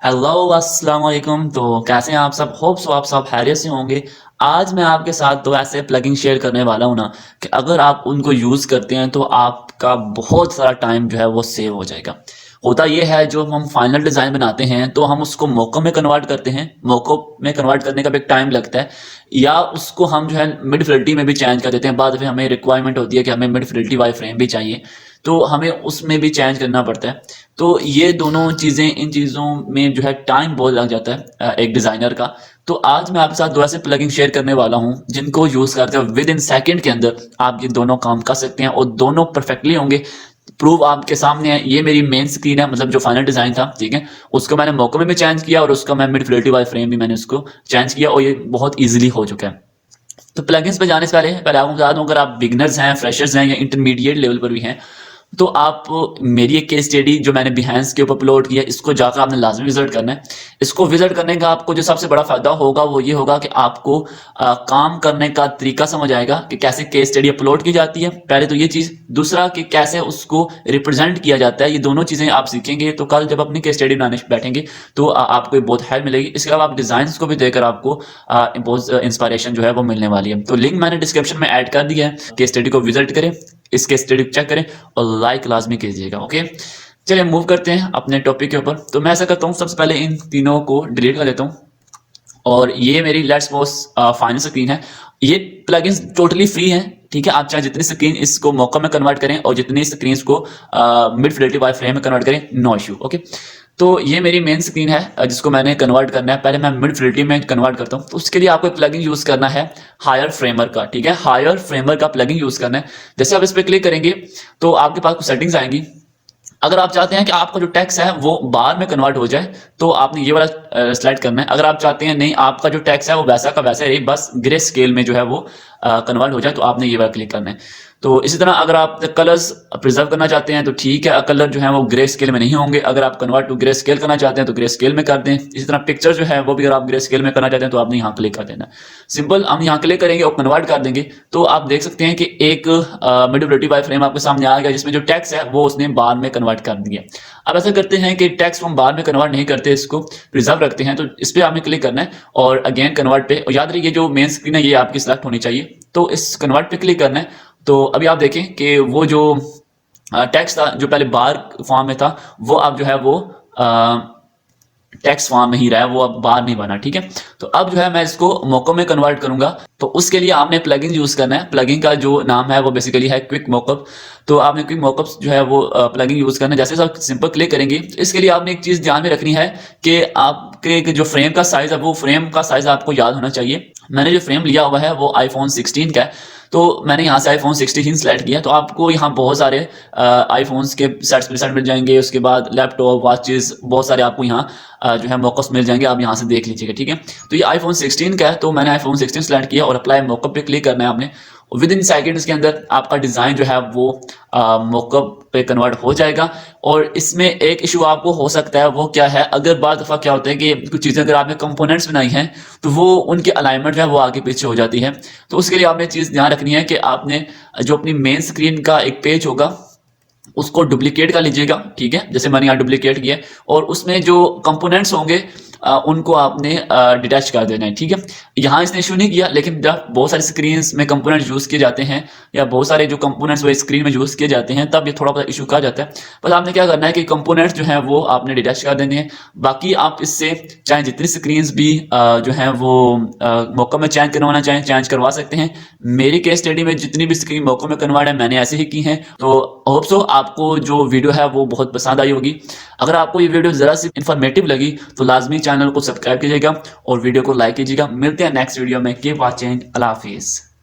Hello अस्सलाम वालेकुम। तो कैसे हैं आप सब? होप सो आप सब खैरियत से होंगे। आज मैं आपके साथ दो ऐसे प्लगइन शेयर करने वाला हूँ ना कि अगर आप उनको यूज़ करते हैं तो आपका बहुत सारा टाइम जो है वो सेव हो जाएगा। होता ये है, जो हम फाइनल डिज़ाइन बनाते हैं तो हम उसको मौकों में कन्वर्ट करते हैं। मौकों में कन्वर्ट करने का भी एक टाइम लगता है, या उसको हम जो है मिड फिdelity में भी चेंज कर देते हैं। बाद में हमें रिक्वायरमेंट होती है कि हमें मिड फिdelity वाली फ्रेम भी चाहिए, तो हमें उसमें भी चेंज करना पड़ता है। तो ये दोनों चीज़ें, इन चीज़ों में जो है टाइम बहुत लग जाता है एक डिज़ाइनर का। तो आज मैं आपके साथ दो ऐसे प्लगइन शेयर करने वाला हूँ जिनको यूज़ करते हैं विद इन सेकेंड के अंदर आप ये दोनों काम कर सकते हैं और दोनों परफेक्टली होंगे। प्रूफ आपके सामने है। ये मेरी मेन स्क्रीन है, मतलब जो फाइनल डिज़ाइन था, ठीक है, उसको मैंने मौके में भी चेंज किया और उसका मैं मिड फिdelity वाली फ्रेम भी मैंने उसको चेंज किया, और ये बहुत ईजिली हो चुका है। तो प्लगइन्स पे जाने से पहले आपको बता दूं, अगर आप बिगनर्स हैं, फ्रेशर्स हैं या इंटरमीडिएट लेवल पर भी हैं, तो आप मेरी एक केस स्टडी जो मैंने बिहेंस के ऊपर अपलोड किया, इसको जाकर आपने लाजमी विजिट करना है। इसको विजिट करने का आपको जो सबसे बड़ा फायदा होगा वो ये होगा कि आपको काम करने का तरीका समझ आएगा कि कैसे केस स्टडी अपलोड की जाती है, पहले तो ये चीज़। दूसरा कि कैसे उसको रिप्रेजेंट किया जाता है। ये दोनों चीज़ें आप सीखेंगे तो कल जब अपनी केस स्टडी बनाने बैठेंगे तो आपको बहुत हेल्प मिलेगी। इसके अलावा आप डिज़ाइन को भी देकर आपको इंस्पायरेशन जो है वो मिलने वाली है। तो लिंक मैंने डिस्क्रिप्शन में ऐड कर दिया है। केस स्टडी को विजिट करें, इस केस स्टडी को चेक करें और लाइक लाजमी कीजिएगा। ओके, चलिए मूव करते हैं अपने टॉपिक के ऊपर। तो मैं ऐसा करता हूँ, सबसे पहले इन तीनों को डिलीट कर देता हूँ। और ये मेरी लेट्स सपोज फाइनल स्क्रीन है। ये प्लगइन्स टोटली फ्री हैं, ठीक है। आप चाहे जितनी स्क्रीन इसको मौका में कन्वर्ट करें और जितनी स्क्रीन को मिड फिdelity वाले फ्रेम में कन्वर्ट करें, नो इशू। ओके, तो ये मेरी मेन स्क्रीन है जिसको मैंने कन्वर्ट करना है। पहले मैं मिड फिdelity में कन्वर्ट करता हूँ, तो उसके लिए आपको प्लगइन यूज करना है हायर फ्रेमर का, ठीक है। हायर फ्रेमर का प्लगइन यूज करना है। जैसे आप इस पर क्लिक करेंगे तो आपके पास कुछ सेटिंग्स आएंगी। अगर आप चाहते हैं कि आपका जो टेक्स्ट है वो बार में कन्वर्ट हो जाए तो आपने ये वाला सिलेक्ट करना है। अगर आप चाहते हैं नहीं, आपका जो टेक्स्ट है वो वैसा का वैसा ही बस ग्रे स्केल में जो है वो कन्वर्ट हो जाए, तो आपने ये वाला क्लिक करना है। तो इसी तरह अगर आप कलर्स प्रिजर्व करना चाहते हैं तो ठीक है, कलर जो है वो ग्रे स्केल में नहीं होंगे। अगर आप कन्वर्ट टू ग्रे स्केल करना चाहते हैं तो ग्रे स्केल में कर दें। इसी तरह पिक्चर जो है वो भी अगर आप ग्रे स्केल में करना चाहते हैं तो आपने यहाँ क्लिक कर देना। सिंपल, हम यहाँ क्लिक करेंगे और कन्वर्ट कर देंगे तो आप देख सकते हैं कि एक मिड फिdelity वाला फ्रेम आपके सामने आ गया जिसमें जो टेक्स्ट है वो उसने बार में कन्वर्ट कर दिया। अब ऐसा करते हैं कि टेक्स्ट हम बार में कन्वर्ट नहीं करते, इसको प्रिजर्व रखते हैं। तो इस पर आपने क्लिक करना है और अगेन कन्वर्ट पे, और याद रखिए जो मेन स्क्रीन है ये आपकी सिलेक्ट होनी चाहिए। तो इस कन्वर्ट पे क्लिक करना है। तो अभी आप देखें कि वो जो टेक्स्ट था जो पहले बार फॉर्म में था वो अब जो है वो टेक्स्ट फॉर्म में ही रहा है, वो अब बार नहीं बना, ठीक है। तो अब जो है मैं इसको मौकों में कन्वर्ट करूंगा। तो उसके लिए आपने प्लगइन यूज करना है। प्लगइन का जो नाम है वो बेसिकली है क्विक मॉकअप। तो आपने क्विक मॉकअप जो है वो प्लगइन यूज करना है। जैसे आप सिंपल क्लिक करेंगे, इसके लिए आपने एक चीज ध्यान में रखनी है कि आपके जो फ्रेम का साइज है वो फ्रेम का साइज आपको याद होना चाहिए। मैंने जो फ्रेम लिया हुआ है वो iPhone 16 का है, तो मैंने यहाँ से iPhone 16 सेलेक्ट किया। तो आपको यहाँ बहुत सारे आईफोन्स के सेट मिल जाएंगे। उसके बाद लैपटॉप, वॉचेस, बहुत सारे आपको यहाँ जो है मॉकअप्स मिल जाएंगे। आप यहाँ से देख लीजिएगा, ठीक है। तो ये iPhone 16 का है, तो मैंने iPhone 16 सेलेक्ट किया और अप्लाई मॉकअप पे क्लिक करना है आपने। विद इन सेकेंड्स के अंदर आपका डिज़ाइन जो है वो मॉकअप पे कन्वर्ट हो जाएगा। और इसमें एक इशू आपको हो सकता है, वो क्या है, अगर बाद दफ़ा क्या होता है कि कुछ चीज़ें अगर आपने कंपोनेंट्स बनाई हैं तो वो उनकी अलाइनमेंट जो है वो आगे पीछे हो जाती है। तो उसके लिए आपने चीज़ ध्यान रखनी है कि आपने जो अपनी मेन स्क्रीन का एक पेज होगा उसको डुप्लीकेट कर लीजिएगा, ठीक है। जैसे मैंने यहाँ डुप्लीकेट किया और उसमें जो कंपोनेंट्स होंगे उनको आपने डिटैच कर देना है, ठीक है। यहाँ इसने इशू नहीं किया, लेकिन जब बहुत सारी स्क्रीन में कंपोनेंट्स यूज़ किए जाते हैं या बहुत सारे जो कंपोनेंट्स वो स्क्रीन में यूज़ किए जाते हैं तब ये थोड़ा बहुत इशू का जाता है। बस आपने क्या करना है कि कंपोनेंट्स जो है वो आपने डिटैच कर देने हैं। बाकी आप इससे चाहे जितनी स्क्रीन भी जो है वो मौका में चेंज करवाना चाहें चेंज करवा सकते हैं। मेरी केस स्टडी में जितनी भी स्क्रीन मौकों में कन्वर्ट है मैंने ऐसे ही की हैं। तो होप सो आपको जो वीडियो है वो बहुत पसंद आई होगी। अगर आपको ये वीडियो ज़रा सी इन्फॉर्मेटिव लगी तो लाजमी चैनल को सब्सक्राइब कीजिएगा और वीडियो को लाइक कीजिएगा। मिलते हैं नेक्स्ट वीडियो में। Keep watching. अल्लाह हाफिज़।